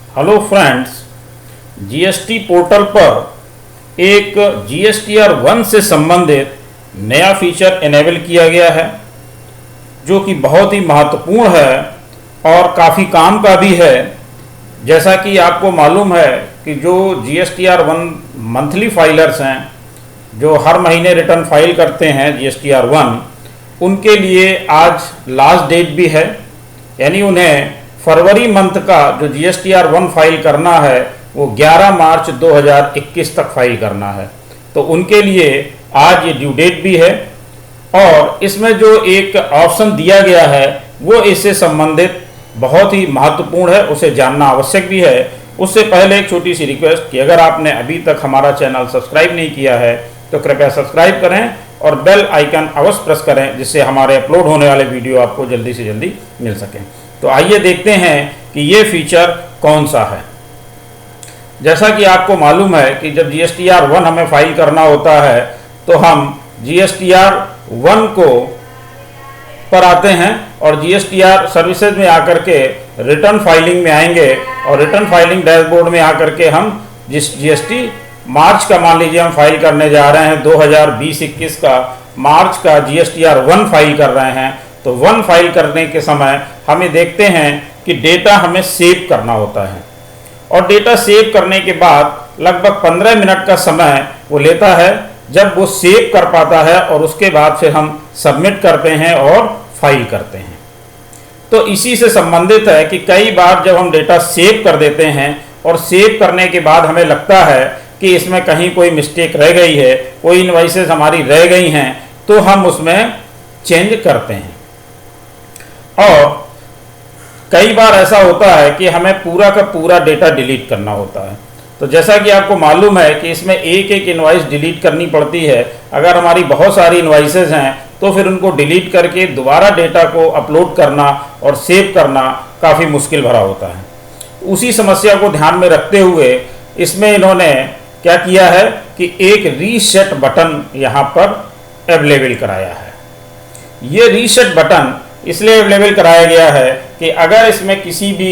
Hello friends, GST portal पर एक GSTR 1 से संबंधित नया फीचर इनेबल किया गया है जो कि बहुत ही महत्वपूर्ण है और काफ़ी काम का भी है। जैसा कि आपको मालूम है कि जो जीएसटीआर 1 मंथली फाइलर्स हैं, जो हर महीने रिटर्न फाइल करते हैं जीएसटीआर 1, उनके लिए आज लास्ट डेट भी है। यानी उन्हें फरवरी मंथ का जो जीएसटीआर 1 फाइल करना है वो 11 मार्च 2021 तक फाइल करना है। तो उनके लिए आज ये ड्यू डेट भी है और इसमें जो एक ऑप्शन दिया गया है वो इससे संबंधित बहुत ही महत्वपूर्ण है, उसे जानना आवश्यक भी है। उससे पहले एक छोटी सी रिक्वेस्ट कि अगर आपने अभी तक हमारा चैनल सब्सक्राइब नहीं किया है तो कृपया सब्सक्राइब करें और बेल आइकन अवश्य प्रेस करें, जिससे हमारे अपलोड होने वाले वीडियो आपको जल्दी से जल्दी मिल सकें। तो आइए देखते हैं कि ये फीचर कौन सा है। जैसा कि आपको मालूम है कि जब जीएसटीआर 1 हमें फाइल करना होता है तो हम जीएसटीआर 1 को पर आते हैं और जीएसटीआर सर्विसेज में आकर के रिटर्न फाइलिंग में आएंगे और रिटर्न फाइलिंग डैशबोर्ड में आकर के हम जिस जीएसटी मार्च का मान लीजिए हम फाइल करने जा रहे हैं, 2020-21 का मार्च का जीएसटीआर 1 फाइल कर रहे हैं, तो 1 फाइल करने के समय हमें देखते हैं कि डेटा हमें सेव करना होता है और डेटा सेव करने के बाद लगभग 15 मिनट का समय वो लेता है जब वो सेव कर पाता है और उसके बाद फिर हम सबमिट करते हैं और फाइल करते हैं। तो इसी से संबंधित है कि कई बार जब हम डेटा सेव कर देते हैं और सेव करने के बाद हमें लगता है कि इसमें कहीं कोई मिस्टेक रह गई है, कोई इनवॉइसेस हमारी रह गई हैं, तो हम उसमें चेंज करते हैं। और कई बार ऐसा होता है कि हमें पूरा का पूरा डेटा डिलीट करना होता है। तो जैसा कि आपको मालूम है कि इसमें एक एक इनवॉइस डिलीट करनी पड़ती है। अगर हमारी बहुत सारी इनवॉइसेज हैं तो फिर उनको डिलीट करके दोबारा डेटा को अपलोड करना और सेव करना काफ़ी मुश्किल भरा होता है। उसी समस्या को ध्यान में रखते हुए इसमें इन्होंने क्या किया है कि एक रीसेट बटन यहाँ पर अवेलेबल कराया है। ये रीसेट बटन इसलिए अवेलेबल कराया गया है कि अगर इसमें किसी भी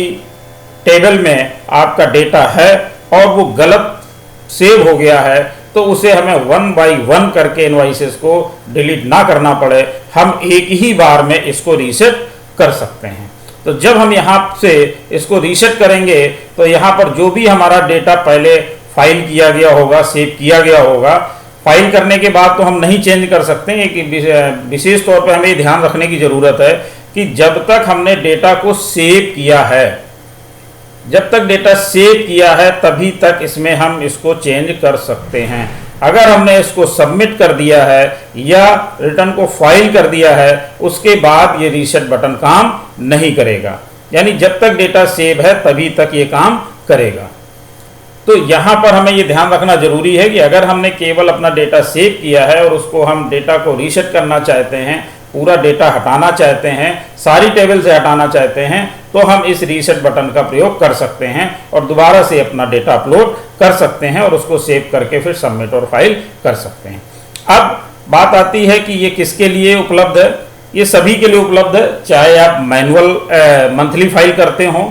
टेबल में आपका डेटा है और वो गलत सेव हो गया है तो उसे हमें 1 बाय 1 करके इनवॉइसेस को डिलीट ना करना पड़े, हम एक ही बार में इसको रीसेट कर सकते हैं। तो जब हम यहाँ से इसको रीसेट करेंगे तो यहाँ पर जो भी हमारा डेटा पहले फाइल किया गया होगा, सेव किया गया होगा, फाइल करने के बाद तो हम नहीं चेंज कर सकते हैं। कि विशेष तौर पर हमें ध्यान रखने की ज़रूरत है कि जब तक हमने डेटा को सेव किया है, जब तक डेटा सेव किया है तभी तक इसमें हम इसको चेंज कर सकते हैं। अगर हमने इसको सबमिट कर दिया है या रिटर्न को फाइल कर दिया है उसके बाद ये रीसेट बटन काम नहीं करेगा। यानी जब तक डेटा सेव है तभी तक ये काम करेगा। तो यहाँ पर हमें ये ध्यान रखना जरूरी है कि अगर हमने केवल अपना डेटा सेव किया है और उसको हम डेटा को रीसेट करना चाहते हैं, पूरा डेटा हटाना चाहते हैं, सारी टेबल से हटाना चाहते हैं, तो हम इस रीसेट बटन का प्रयोग कर सकते हैं और दोबारा से अपना डेटा अपलोड कर सकते हैं और उसको सेव करके फिर सबमिट और फाइल कर सकते हैं। अब बात आती है कि ये किसके लिए उपलब्ध है। ये सभी के लिए उपलब्ध है, चाहे आप मैनुअल मंथली फाइल करते हों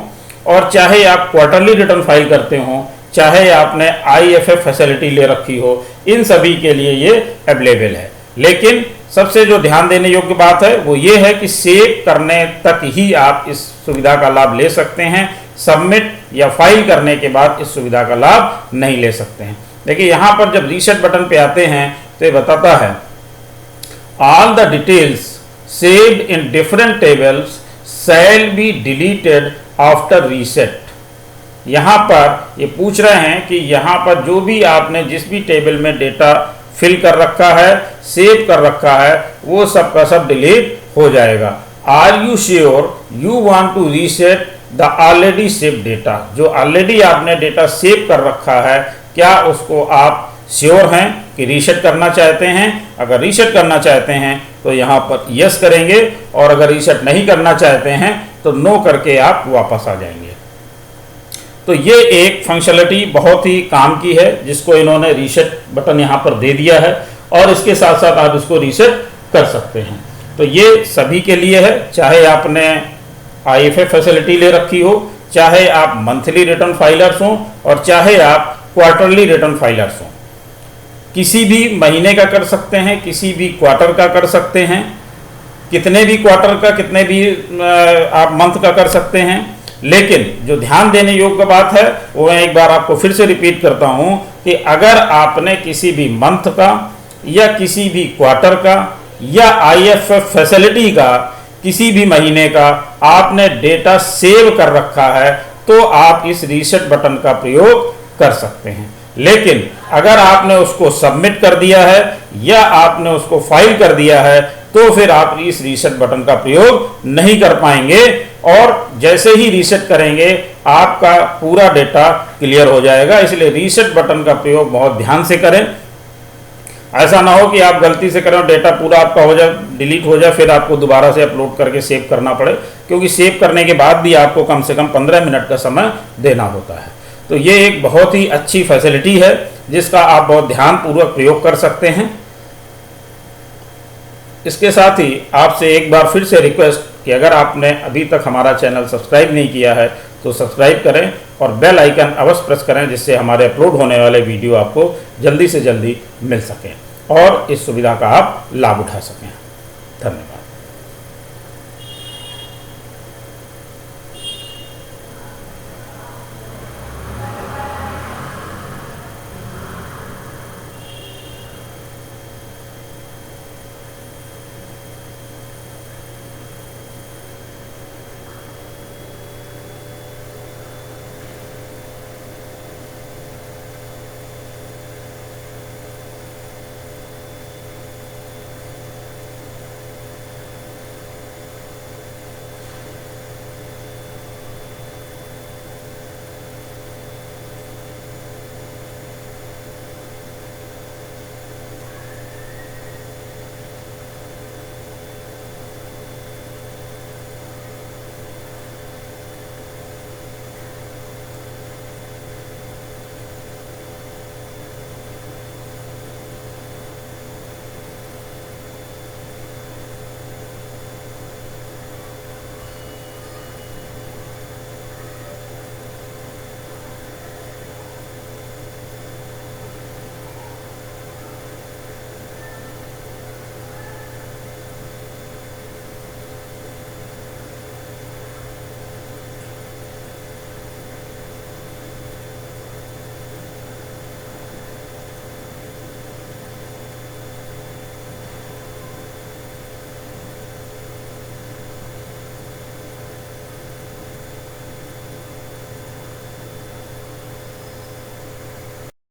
और चाहे आप क्वार्टरली रिटर्न फाइल करते हों, चाहे आपने IFF फैसिलिटी ले रखी हो, इन सभी के लिए ये अवेलेबल है। लेकिन सबसे जो ध्यान देने योग्य बात है वो ये है कि सेव करने तक ही आप इस सुविधा का लाभ ले सकते हैं, सबमिट या फाइल करने के बाद इस सुविधा का लाभ नहीं ले सकते हैं। देखिए यहाँ पर जब रीसेट बटन पे आते हैं तो ये बताता है all the details saved in different tables shall be deleted after reset. यहाँ पर ये पूछ रहे हैं कि यहाँ पर जो भी आपने जिस भी टेबल में डेटा फिल कर रखा है, सेव कर रखा है, वो सब का सब डिलीट हो जाएगा। Are you sure you want to reset the already save data. जो ऑलरेडी आपने डेटा सेव कर रखा है, क्या उसको आप श्योर हैं कि रीसेट करना चाहते हैं? अगर रीसेट करना चाहते हैं तो यहाँ पर यस करेंगे और अगर रीसेट नहीं करना चाहते हैं तो नो करके आप वापस आ जाएंगे। तो ये एक फंक्शनलिटी बहुत ही काम की है जिसको इन्होंने रीसेट बटन यहाँ पर दे दिया है और इसके साथ साथ आप इसको रीसेट कर सकते हैं। तो ये सभी के लिए है, चाहे आपने IFF फैसिलिटी ले रखी हो, चाहे आप मंथली रिटर्न फाइलर्स हों और चाहे आप क्वार्टरली रिटर्न फाइलर्स हों। किसी भी महीने का कर सकते हैं, किसी भी क्वार्टर का कर सकते हैं, कितने भी क्वार्टर का, कितने भी आप मंथ का कर सकते हैं। लेकिन जो ध्यान देने योग्य बात है वो मैं एक बार आपको फिर से रिपीट करता हूं कि अगर आपने किसी भी मंथ का या किसी भी क्वार्टर का या IFF फैसिलिटी का किसी भी महीने का आपने डेटा सेव कर रखा है तो आप इस रीसेट बटन का प्रयोग कर सकते हैं। लेकिन अगर आपने उसको सबमिट कर दिया है या आपने उसको फाइल कर दिया है तो फिर आप इस रीसेट बटन का प्रयोग नहीं कर पाएंगे और जैसे ही रीसेट करेंगे आपका पूरा डेटा क्लियर हो जाएगा। इसलिए रीसेट बटन का प्रयोग बहुत ध्यान से करें। ऐसा ना हो कि आप गलती से करें और डेटा पूरा आपका हो जाए, डिलीट हो जाए, फिर आपको दोबारा से अपलोड करके सेव करना पड़े, क्योंकि सेव करने के बाद भी आपको कम से कम 15 मिनट का समय देना होता है। तो ये एक बहुत ही अच्छी फैसिलिटी है जिसका आप बहुत ध्यानपूर्वक प्रयोग कर सकते हैं। इसके साथ ही आपसे एक बार फिर से रिक्वेस्ट कि अगर आपने अभी तक हमारा चैनल सब्सक्राइब नहीं किया है तो सब्सक्राइब करें और बेल आइकन अवश्य प्रेस करें, जिससे हमारे अपलोड होने वाले वीडियो आपको जल्दी से जल्दी मिल सकें और इस सुविधा का आप लाभ उठा सकें। धन्यवाद।